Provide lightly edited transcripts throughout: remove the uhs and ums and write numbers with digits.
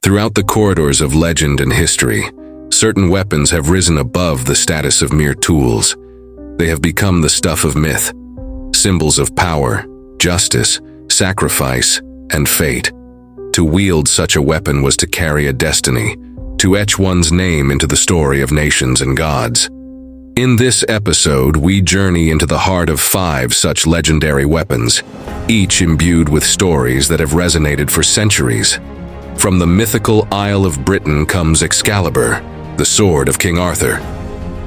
Throughout the corridors of legend and history, certain weapons have risen above the status of mere tools. They have become the stuff of myth, symbols of power, justice, sacrifice, and fate. To wield such a weapon was to carry a destiny, to etch one's name into the story of nations and gods. In this episode, we journey into the heart of 5 such legendary weapons, each imbued with stories that have resonated for centuries. From the mythical Isle of Britain comes Excalibur, the sword of King Arthur,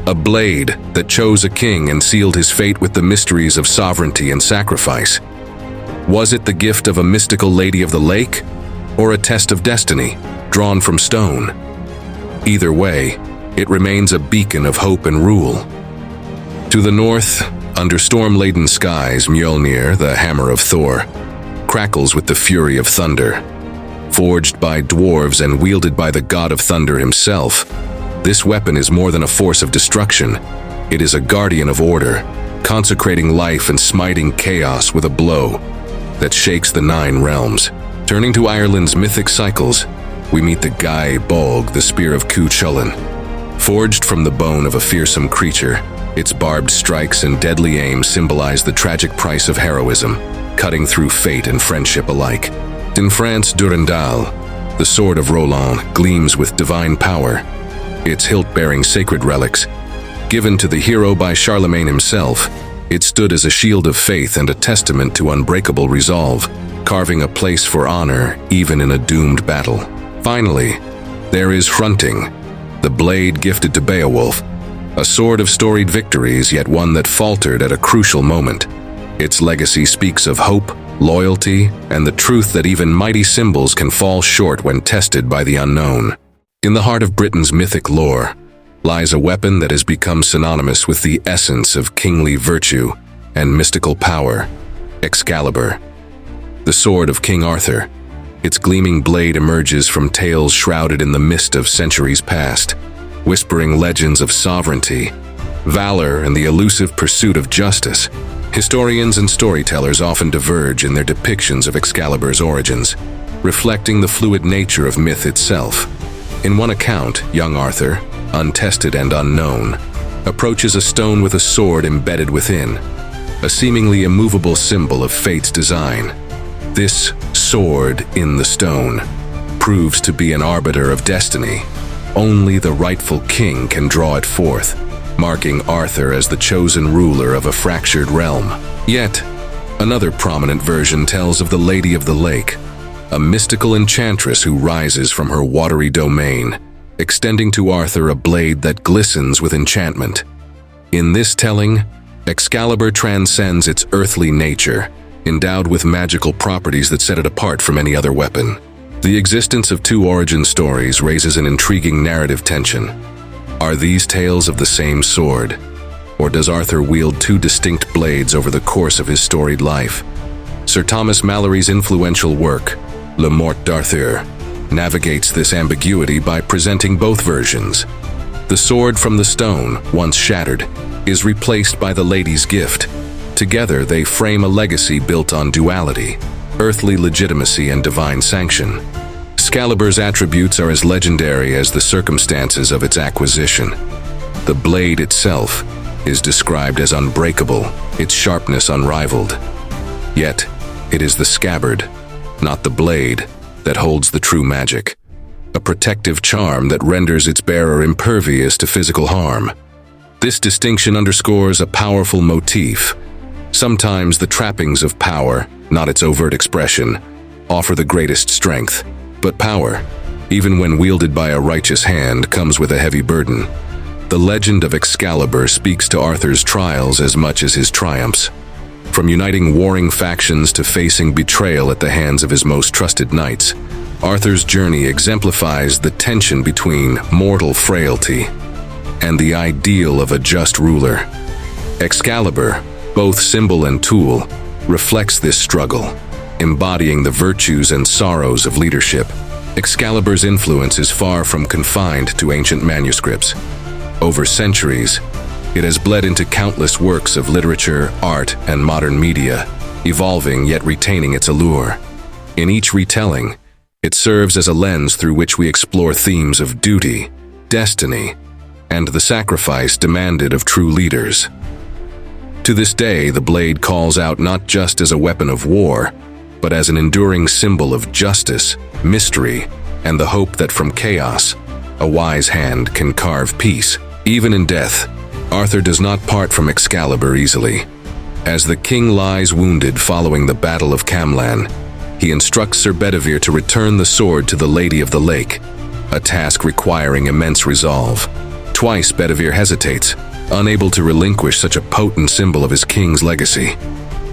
a blade that chose a king and sealed his fate with the mysteries of sovereignty and sacrifice. Was it the gift of a mystical lady of the lake, or a test of destiny, drawn from stone? Either way, it remains a beacon of hope and rule. To the north, under storm-laden skies, Mjolnir, the hammer of Thor, crackles with the fury of thunder. Forged by dwarves and wielded by the god of thunder himself, this weapon is more than a force of destruction. It is a guardian of order, consecrating life and smiting chaos with a blow that shakes the 9 realms. Turning to Ireland's mythic cycles, we meet the Gáe Bolg, the spear of Chulainn. Forged from the bone of a fearsome creature, its barbed strikes and deadly aim symbolize the tragic price of heroism, cutting through fate and friendship alike. In France, Durandal, the sword of Roland, gleams with divine power, its hilt bearing sacred relics. Given to the hero by Charlemagne himself, it stood as a shield of faith and a testament to unbreakable resolve, carving a place for honor even in a doomed battle. Finally, there is Hrunting, the blade gifted to Beowulf, a sword of storied victories, yet one that faltered at a crucial moment. Its legacy speaks of hope, loyalty, and the truth that even mighty symbols can fall short when tested by the unknown. In the heart of Britain's mythic lore lies a weapon that has become synonymous with the essence of kingly virtue and mystical power: Excalibur, the sword of King Arthur. Its gleaming blade emerges from tales shrouded in the mist of centuries past, whispering legends of sovereignty, valor, and the elusive pursuit of justice. Historians and storytellers often diverge in their depictions of Excalibur's origins, reflecting the fluid nature of myth itself. In one account, young Arthur, untested and unknown, approaches a stone with a sword embedded within, a seemingly immovable symbol of fate's design. This sword in the stone proves to be an arbiter of destiny. Only the rightful king can draw it forth, marking Arthur as the chosen ruler of a fractured realm. Yet, another prominent version tells of the Lady of the Lake, a mystical enchantress who rises from her watery domain, extending to Arthur a blade that glistens with enchantment. In this telling, Excalibur transcends its earthly nature, endowed with magical properties that set it apart from any other weapon. The existence of 2 origin stories raises an intriguing narrative tension. Are these tales of the same sword? Or does Arthur wield 2 distinct blades over the course of his storied life? Sir Thomas Malory's influential work, Le Morte d'Arthur, navigates this ambiguity by presenting both versions. The sword from the stone, once shattered, is replaced by the lady's gift. Together, they frame a legacy built on duality, earthly legitimacy and divine sanction. Excalibur's attributes are as legendary as the circumstances of its acquisition. The blade itself is described as unbreakable, its sharpness unrivaled. Yet, it is the scabbard, not the blade, that holds the true magic, a protective charm that renders its bearer impervious to physical harm. This distinction underscores a powerful motif. Sometimes the trappings of power, not its overt expression, offer the greatest strength. But power, even when wielded by a righteous hand, comes with a heavy burden. The legend of Excalibur speaks to Arthur's trials as much as his triumphs. From uniting warring factions to facing betrayal at the hands of his most trusted knights, Arthur's journey exemplifies the tension between mortal frailty and the ideal of a just ruler. Excalibur, both symbol and tool, reflects this struggle, embodying the virtues and sorrows of leadership. Excalibur's influence is far from confined to ancient manuscripts. Over centuries, it has bled into countless works of literature, art, and modern media, evolving yet retaining its allure. In each retelling, It serves as a lens through which we explore themes of duty, destiny, and the sacrifice demanded of true leaders. To this day, the blade calls out not just as a weapon of war, but as an enduring symbol of justice, mystery, and the hope that from chaos, a wise hand can carve peace. Even in death, Arthur does not part from Excalibur easily. As the king lies wounded following the Battle of Camlan, he instructs Sir Bedivere to return the sword to the Lady of the Lake, a task requiring immense resolve. Twice Bedivere hesitates, unable to relinquish such a potent symbol of his king's legacy.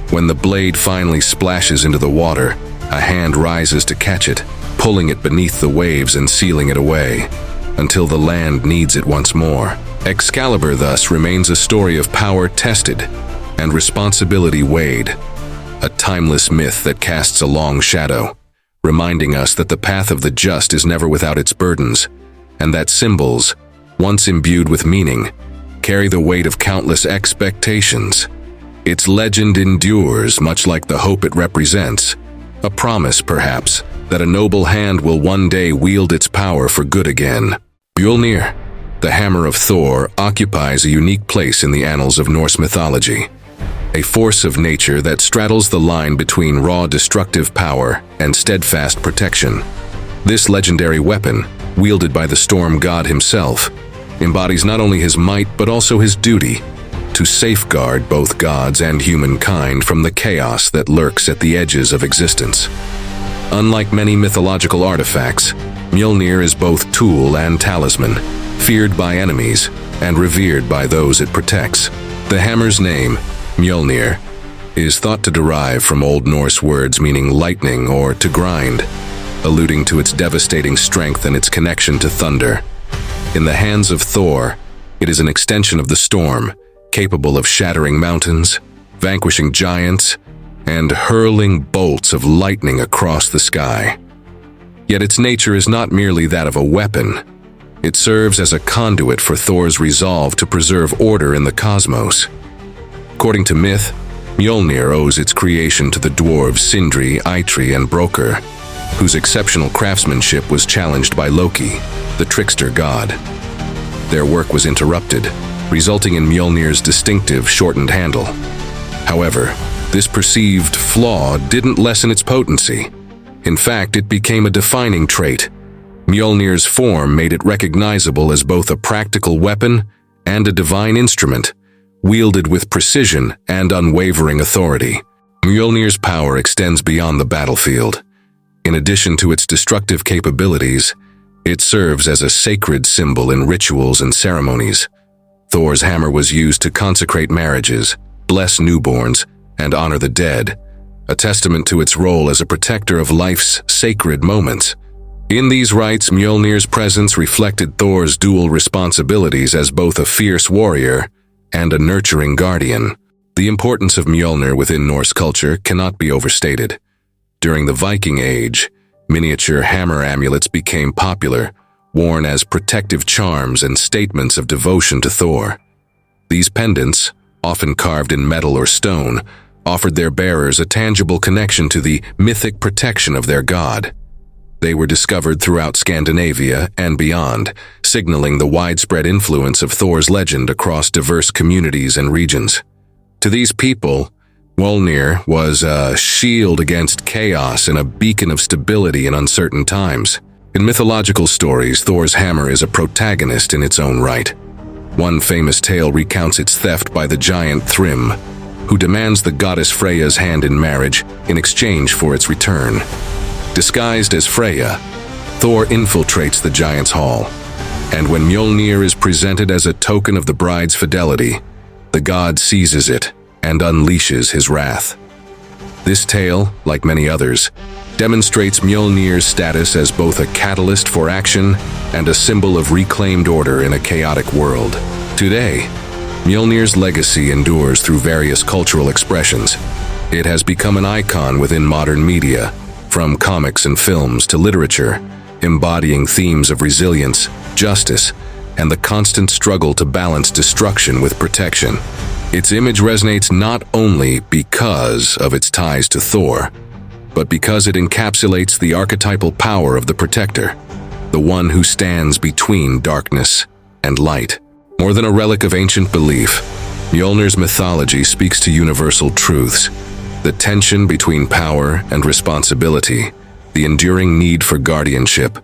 When the blade finally splashes into the water, a hand rises to catch it, pulling it beneath the waves and sealing it away, until the land needs it once more. Excalibur thus remains a story of power tested and responsibility weighed, a timeless myth that casts a long shadow, reminding us that the path of the just is never without its burdens, and that symbols, once imbued with meaning, carry the weight of countless expectations. Its legend endures, much like the hope it represents, a promise, perhaps, that a noble hand will one day wield its power for good again. Mjolnir, the hammer of Thor, occupies a unique place in the annals of Norse mythology, a force of nature that straddles the line between raw destructive power and steadfast protection. This legendary weapon, wielded by the storm god himself, embodies not only his might but also his duty to safeguard both gods and humankind from the chaos that lurks at the edges of existence. Unlike many mythological artifacts, Mjolnir is both tool and talisman, feared by enemies and revered by those it protects. The hammer's name, Mjolnir, is thought to derive from Old Norse words meaning lightning or to grind, alluding to its devastating strength and its connection to thunder. In the hands of Thor, it is an extension of the storm, capable of shattering mountains, vanquishing giants, and hurling bolts of lightning across the sky. Yet its nature is not merely that of a weapon. It serves as a conduit for Thor's resolve to preserve order in the cosmos. According to myth, Mjolnir owes its creation to the dwarves Sindri, Eitri, and Brokkr, whose exceptional craftsmanship was challenged by Loki, the trickster god. Their work was interrupted, resulting in Mjolnir's distinctive shortened handle. However, this perceived flaw didn't lessen its potency. In fact, it became a defining trait. Mjolnir's form made it recognizable as both a practical weapon and a divine instrument, wielded with precision and unwavering authority. Mjolnir's power extends beyond the battlefield. In addition to its destructive capabilities, it serves as a sacred symbol in rituals and ceremonies. Thor's hammer was used to consecrate marriages, bless newborns, and honor the dead, a testament to its role as a protector of life's sacred moments. In these rites, Mjolnir's presence reflected Thor's dual responsibilities as both a fierce warrior and a nurturing guardian. The importance of Mjolnir within Norse culture cannot be overstated. During the Viking Age, miniature hammer amulets became popular, worn as protective charms and statements of devotion to Thor. These pendants, often carved in metal or stone, offered their bearers a tangible connection to the mythic protection of their god. They were discovered throughout Scandinavia and beyond, signaling the widespread influence of Thor's legend across diverse communities and regions. To these people, Mjolnir was a shield against chaos and a beacon of stability in uncertain times. In mythological stories, Thor's hammer is a protagonist in its own right. One famous tale recounts its theft by the giant Thrym, who demands the goddess Freyja's hand in marriage in exchange for its return. Disguised as Freyja, Thor infiltrates the giant's hall, and when Mjolnir is presented as a token of the bride's fidelity, the god seizes it and unleashes his wrath. This tale, like many others, demonstrates Mjolnir's status as both a catalyst for action and a symbol of reclaimed order in a chaotic world. Today, Mjolnir's legacy endures through various cultural expressions. It has become an icon within modern media, from comics and films to literature, embodying themes of resilience, justice, and the constant struggle to balance destruction with protection. Its image resonates not only because of its ties to Thor, but because it encapsulates the archetypal power of the protector, the one who stands between darkness and light. More than a relic of ancient belief, Mjolnir's mythology speaks to universal truths: the tension between power and responsibility, the enduring need for guardianship,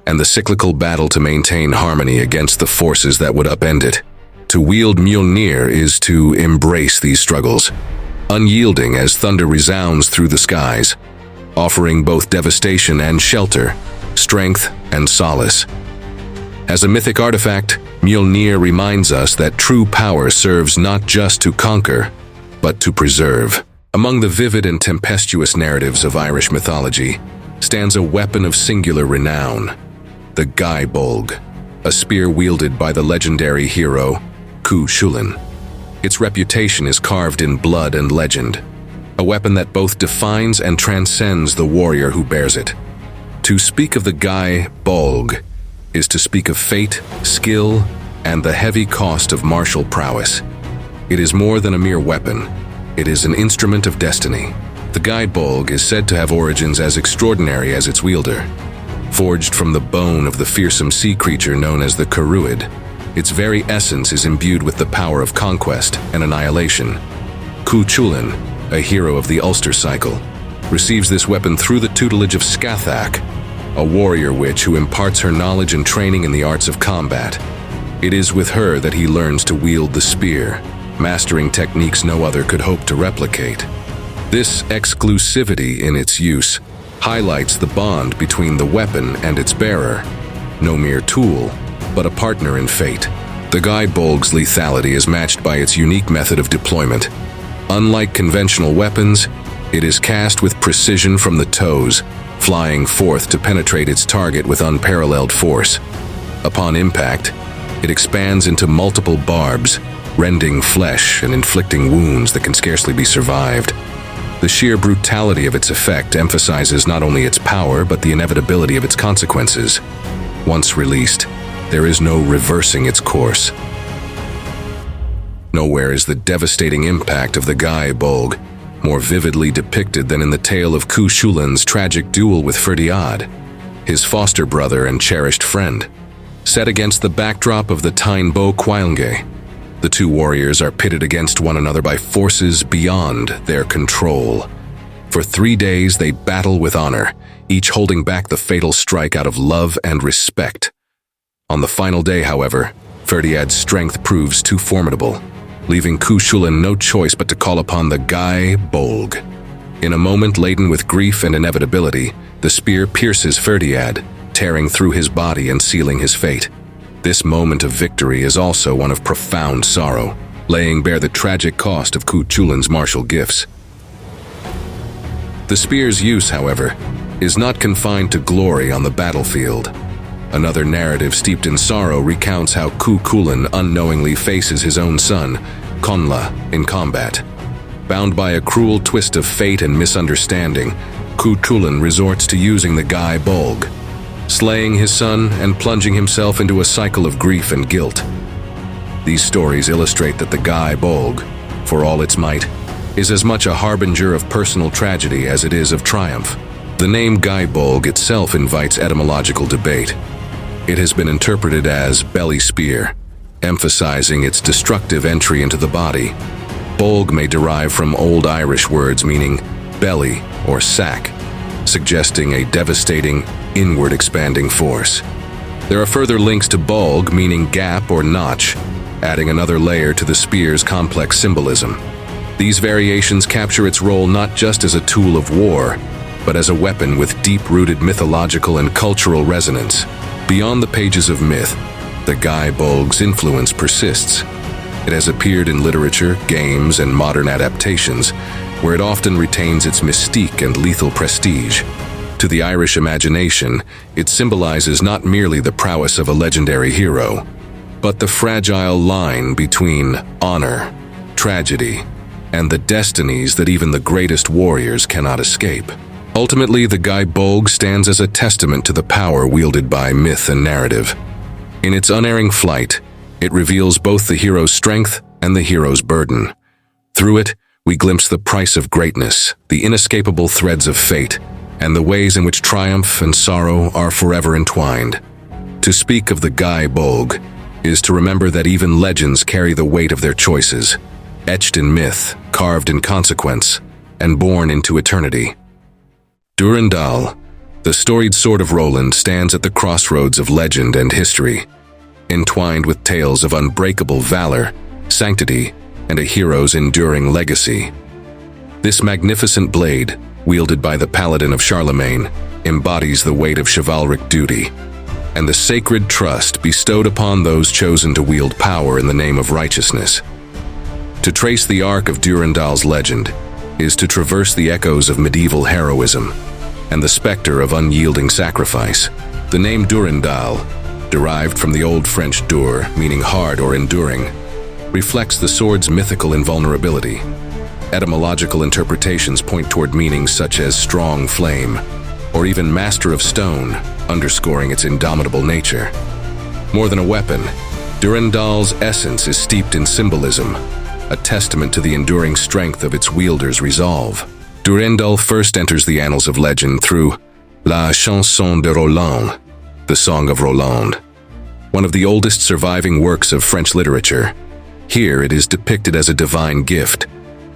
and the cyclical battle to maintain harmony against the forces that would upend it. To wield Mjolnir is to embrace these struggles, unyielding as thunder resounds through the skies, offering both devastation and shelter, strength and solace. As a mythic artifact, Mjolnir reminds us that true power serves not just to conquer, but to preserve. Among the vivid and tempestuous narratives of Irish mythology stands a weapon of singular renown, the Gáe Bolg, a spear wielded by the legendary hero Chulainn. Its reputation is carved in blood and legend, a weapon that both defines and transcends the warrior who bears it. To speak of the Gáe Bolg is to speak of fate, skill, and the heavy cost of martial prowess. It is more than a mere weapon. It is an instrument of destiny. The Gáe Bolg is said to have origins as extraordinary as its wielder. Forged from the bone of the fearsome sea creature known as the Caruid, its very essence is imbued with the power of conquest and annihilation. Chulainn, a hero of the Ulster cycle, receives this weapon through the tutelage of Scathach, a warrior witch who imparts her knowledge and training in the arts of combat. It is with her that he learns to wield the spear, mastering techniques no other could hope to replicate. This exclusivity in its use highlights the bond between the weapon and its bearer, no mere tool, but a partner in fate. The Gáe Bolg's lethality is matched by its unique method of deployment. Unlike conventional weapons, it is cast with precision from the toes, flying forth to penetrate its target with unparalleled force. Upon impact, it expands into multiple barbs, rending flesh and inflicting wounds that can scarcely be survived. The sheer brutality of its effect emphasizes not only its power, but the inevitability of its consequences. Once released, there is no reversing its course. Nowhere is the devastating impact of the Gáe Bolg more vividly depicted than in the tale of Chulainn's tragic duel with Ferdiad, his foster brother and cherished friend. Set against the backdrop of the Táin Bó Cúailnge, the two warriors are pitted against one another by forces beyond their control. For 3 days they battle with honor, each holding back the fatal strike out of love and respect. On the final day, however, Ferdiad's strength proves too formidable, leaving Chulainn no choice but to call upon the Gáe Bolg. In a moment laden with grief and inevitability, the spear pierces Ferdiad, tearing through his body and sealing his fate. This moment of victory is also one of profound sorrow, laying bare the tragic cost of Chulainn's martial gifts. The spear's use, however, is not confined to glory on the battlefield. Another narrative steeped in sorrow recounts how Chulainn unknowingly faces his own son, Conla, in combat. Bound by a cruel twist of fate and misunderstanding, Chulainn resorts to using the Gáe Bolg, slaying his son and plunging himself into a cycle of grief and guilt. These stories illustrate that the Gáe Bolg, for all its might, is as much a harbinger of personal tragedy as it is of triumph. The name Gáe Bolg itself invites etymological debate. It has been interpreted as belly spear, emphasizing its destructive entry into the body. Bolg may derive from Old Irish words meaning belly or sack, suggesting a devastating, inward expanding force. There are further links to Bolg meaning gap or notch, adding another layer to the spear's complex symbolism. These variations capture its role not just as a tool of war, but as a weapon with deep-rooted mythological and cultural resonance. Beyond the pages of myth, the Gáe Bolg's influence persists. It has appeared in literature, games, and modern adaptations, where it often retains its mystique and lethal prestige. To the Irish imagination, it symbolizes not merely the prowess of a legendary hero, but the fragile line between honor, tragedy, and the destinies that even the greatest warriors cannot escape. Ultimately, the Gáe Bolg stands as a testament to the power wielded by myth and narrative. In its unerring flight, it reveals both the hero's strength and the hero's burden. Through it, we glimpse the price of greatness, the inescapable threads of fate, and the ways in which triumph and sorrow are forever entwined. To speak of the Gáe Bolg is to remember that even legends carry the weight of their choices, etched in myth, carved in consequence, and born into eternity. Durandal, the storied sword of Roland, stands at the crossroads of legend and history, entwined with tales of unbreakable valor, sanctity, and a hero's enduring legacy. This magnificent blade, wielded by the paladin of Charlemagne, embodies the weight of chivalric duty and the sacred trust bestowed upon those chosen to wield power in the name of righteousness. To trace the arc of Durandal's legend is to traverse the echoes of medieval heroism and the specter of unyielding sacrifice. The name Durendal, derived from the Old French dur, meaning hard or enduring, reflects the sword's mythical invulnerability. Etymological interpretations point toward meanings such as strong flame, or even master of stone, underscoring its indomitable nature. More than a weapon, Durandal's essence is steeped in symbolism, a testament to the enduring strength of its wielder's resolve. Durandal first enters the annals of legend through La Chanson de Roland, the Song of Roland, one of the oldest surviving works of French literature. Here it is depicted as a divine gift,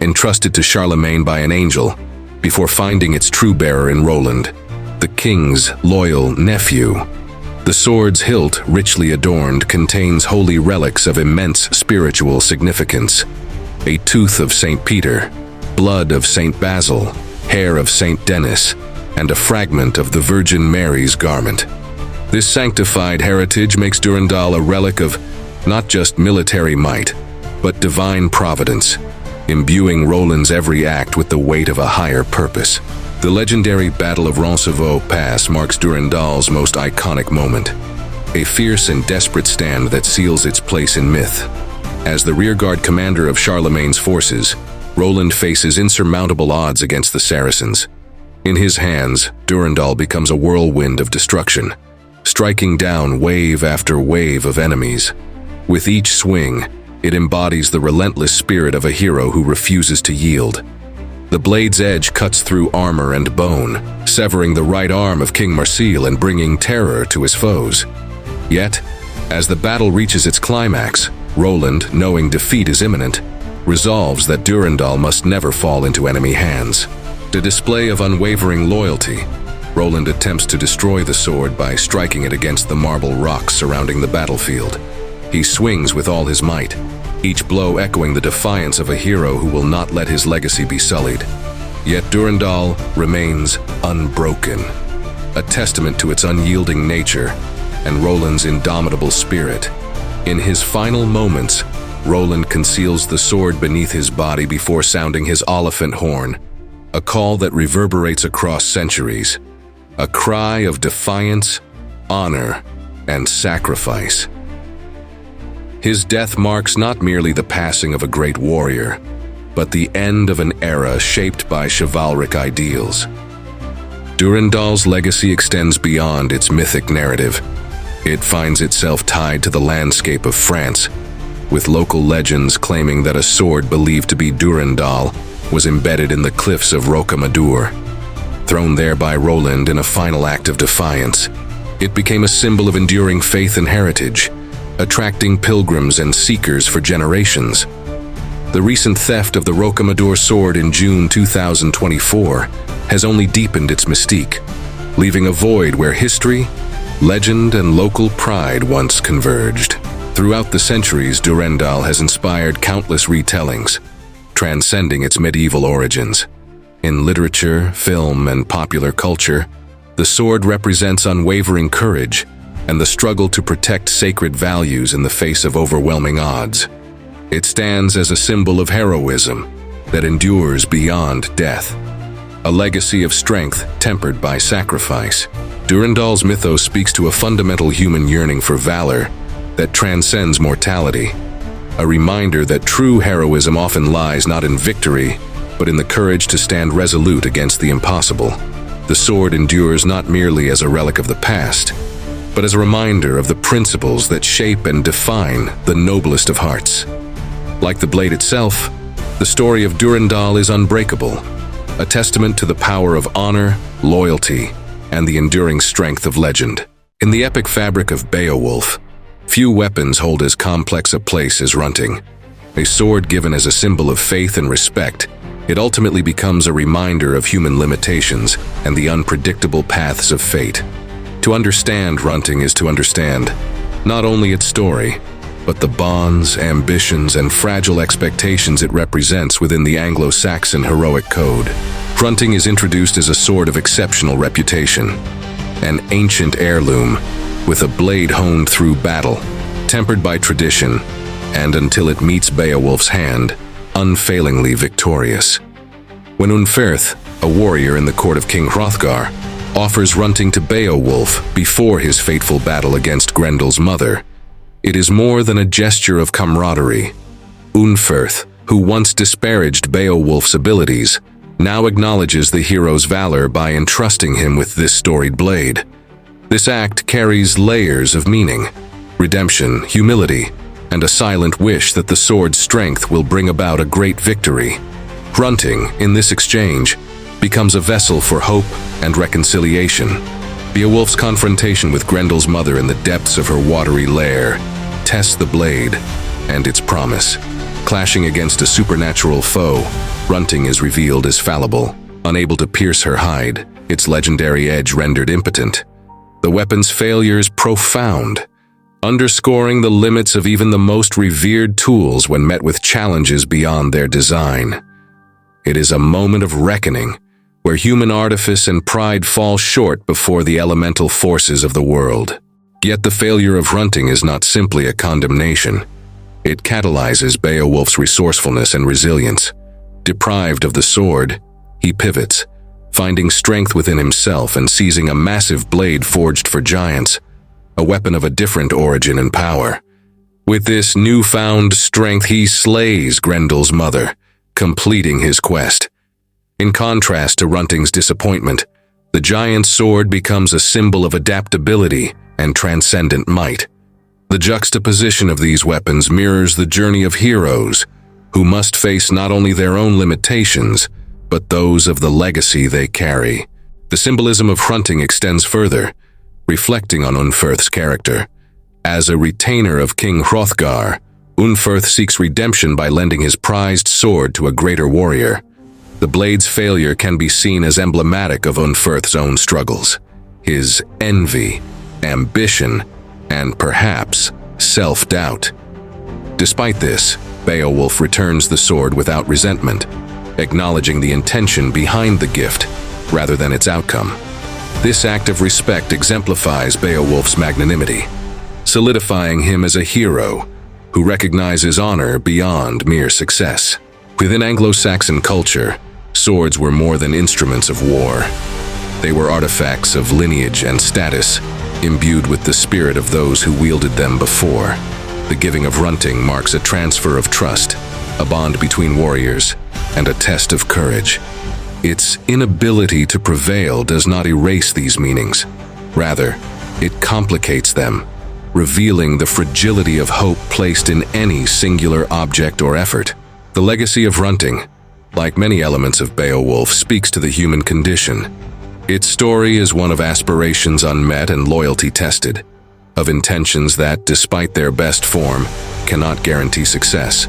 entrusted to Charlemagne by an angel, before finding its true bearer in Roland, the king's loyal nephew. The sword's hilt, richly adorned, contains holy relics of immense spiritual significance: a tooth of St. Peter, blood of St. Basil, hair of St. Denis, and a fragment of the Virgin Mary's garment. This sanctified heritage makes Durandal a relic of not just military might, but divine providence, imbuing Roland's every act with the weight of a higher purpose. The legendary Battle of Roncevaux Pass marks Durandal's most iconic moment, a fierce and desperate stand that seals its place in myth. As the rearguard commander of Charlemagne's forces, Roland faces insurmountable odds against the Saracens. In his hands, Durandal becomes a whirlwind of destruction, striking down wave after wave of enemies. With each swing, it embodies the relentless spirit of a hero who refuses to yield. The blade's edge cuts through armor and bone, severing the right arm of King Marsil and bringing terror to his foes. Yet, as the battle reaches its climax, Roland, knowing defeat is imminent, resolves that Durandal must never fall into enemy hands. A display of unwavering loyalty, Roland attempts to destroy the sword by striking it against the marble rocks surrounding the battlefield. He swings with all his might, each blow echoing the defiance of a hero who will not let his legacy be sullied. Yet Durandal remains unbroken, a testament to its unyielding nature and Roland's indomitable spirit. In his final moments, Roland conceals the sword beneath his body before sounding his oliphant horn, a call that reverberates across centuries, a cry of defiance, honor, and sacrifice. His death marks not merely the passing of a great warrior, but the end of an era shaped by chivalric ideals. Durandal's legacy extends beyond its mythic narrative. It finds itself tied to the landscape of France, with local legends claiming that a sword believed to be Durandal was embedded in the cliffs of Rocamadour. Thrown there by Roland in a final act of defiance, it became a symbol of enduring faith and heritage, attracting pilgrims and seekers for generations. The recent theft of the Rocamadour sword in June 2024 has only deepened its mystique, leaving a void where history, legend, and local pride once converged. Throughout the centuries, Durandal has inspired countless retellings, transcending its medieval origins. In literature, film, and popular culture, the sword represents unwavering courage and the struggle to protect sacred values in the face of overwhelming odds. It stands as a symbol of heroism that endures beyond death, a legacy of strength tempered by sacrifice. Durandal's mythos speaks to a fundamental human yearning for valor that transcends mortality, a reminder that true heroism often lies not in victory, but in the courage to stand resolute against the impossible. The sword endures not merely as a relic of the past, but as a reminder of the principles that shape and define the noblest of hearts. Like the blade itself, The story of Durandal is unbreakable, a testament to the power of honor, loyalty, and the enduring strength of legend. In the epic fabric of Beowulf, few weapons hold as complex a place as Hrunting. A sword given as a symbol of faith and respect, it ultimately becomes a reminder of human limitations and the unpredictable paths of fate. To understand Hrunting is to understand not only its story, but the bonds, ambitions, and fragile expectations it represents within the Anglo-Saxon heroic code. Hrunting is introduced as a sword of exceptional reputation, an ancient heirloom with a blade honed through battle, tempered by tradition, and until it meets Beowulf's hand, unfailingly victorious. When Unferth, a warrior in the court of King Hrothgar, offers Hrunting to Beowulf before his fateful battle against Grendel's mother, it is more than a gesture of camaraderie. Unferth, who once disparaged Beowulf's abilities, now acknowledges the hero's valor by entrusting him with this storied blade. This act carries layers of meaning: redemption, humility, and a silent wish that the sword's strength will bring about a great victory. Hrunting, in this exchange, becomes a vessel for hope and reconciliation. Beowulf's confrontation with Grendel's mother in the depths of her watery lair tests the blade and its promise. Clashing against a supernatural foe, Hrunting is revealed as fallible, unable to pierce her hide, its legendary edge rendered impotent. The weapon's failures profound, underscoring the limits of even the most revered tools when met with challenges beyond their design. It is a moment of reckoning, where human artifice and pride fall short before the elemental forces of the world. Yet the failure of Hrunting is not simply a condemnation. It catalyzes Beowulf's resourcefulness and resilience. Deprived of the sword, he pivots, finding strength within himself and seizing a massive blade forged for giants, a weapon of a different origin and power. With this newfound strength, he slays Grendel's mother, completing his quest. In contrast to Hrunting's disappointment, the giant's sword becomes a symbol of adaptability and transcendent might. The juxtaposition of these weapons mirrors the journey of heroes who must face not only their own limitations, but those of the legacy they carry. The symbolism of Hrunting extends further, reflecting on Unferth's character. As a retainer of King Hrothgar, Unferth seeks redemption by lending his prized sword to a greater warrior. The blade's failure can be seen as emblematic of Unferth's own struggles, his envy, ambition, and perhaps self-doubt. Despite this, Beowulf returns the sword without resentment, acknowledging the intention behind the gift rather than its outcome. This act of respect exemplifies Beowulf's magnanimity, solidifying him as a hero who recognizes honor beyond mere success. Within Anglo-Saxon culture, swords were more than instruments of war. They were artifacts of lineage and status, imbued with the spirit of those who wielded them before. The giving of Hrunting marks a transfer of trust, a bond between warriors, and a test of courage. Its inability to prevail does not erase these meanings. Rather, it complicates them, revealing the fragility of hope placed in any singular object or effort. The legacy of Hrunting, like many elements of Beowulf, speaks to the human condition. Its story is one of aspirations unmet and loyalty tested, of intentions that, despite their best form, cannot guarantee success.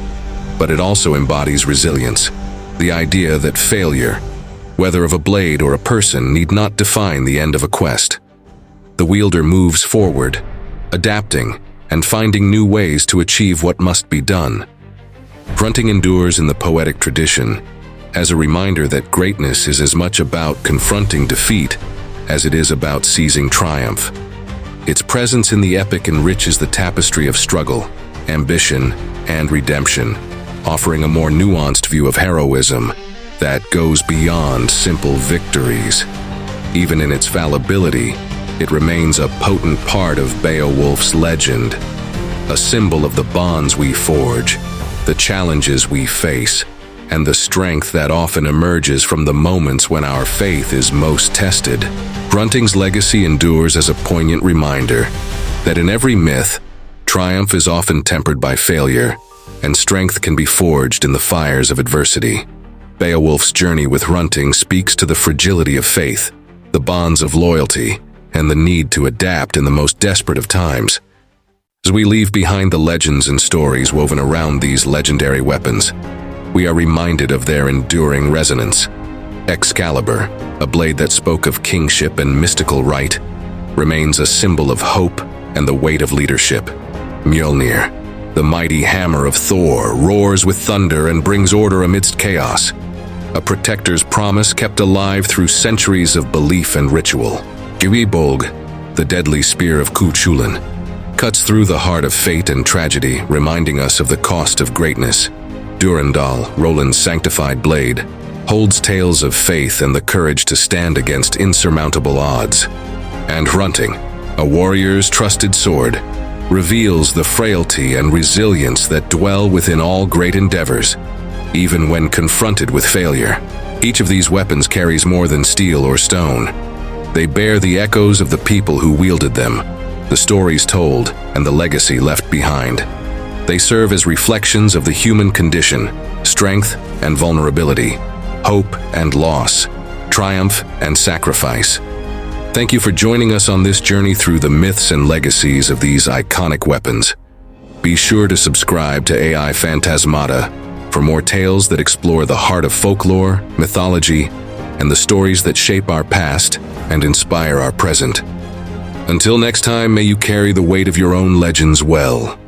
But it also embodies resilience, the idea that failure, whether of a blade or a person, need not define the end of a quest. The wielder moves forward, adapting and finding new ways to achieve what must be done. Hrunting endures in the poetic tradition as a reminder that greatness is as much about confronting defeat as it is about seizing triumph. Its presence in the epic enriches the tapestry of struggle, ambition, and redemption, offering a more nuanced view of heroism that goes beyond simple victories. Even in its fallibility, it remains a potent part of Beowulf's legend, a symbol of the bonds we forge, the challenges we face, and the strength that often emerges from the moments when our faith is most tested. Hrunting's legacy endures as a poignant reminder that in every myth, triumph is often tempered by failure, and strength can be forged in the fires of adversity. Beowulf's journey with Hrunting speaks to the fragility of faith, the bonds of loyalty, and the need to adapt in the most desperate of times. As we leave behind the legends and stories woven around these legendary weapons, we are reminded of their enduring resonance. Excalibur, a blade that spoke of kingship and mystical right, remains a symbol of hope and the weight of leadership. Mjolnir, the mighty hammer of Thor, roars with thunder and brings order amidst chaos, a protector's promise kept alive through centuries of belief and ritual. Gáe Bolg, the deadly spear of Chulainn, cuts through the heart of fate and tragedy, reminding us of the cost of greatness. Durandal, Roland's sanctified blade, holds tales of faith and the courage to stand against insurmountable odds. And Hrunting, a warrior's trusted sword, reveals the frailty and resilience that dwell within all great endeavors, even when confronted with failure. Each of these weapons carries more than steel or stone. They bear the echoes of the people who wielded them, the stories told, and the legacy left behind. They serve as reflections of the human condition, strength and vulnerability, hope and loss, triumph and sacrifice. Thank you for joining us on this journey through the myths and legacies of these iconic weapons. Be sure to subscribe to AI Phantasmata for more tales that explore the heart of folklore, mythology, and the stories that shape our past and inspire our present. Until next time, may you carry the weight of your own legends well.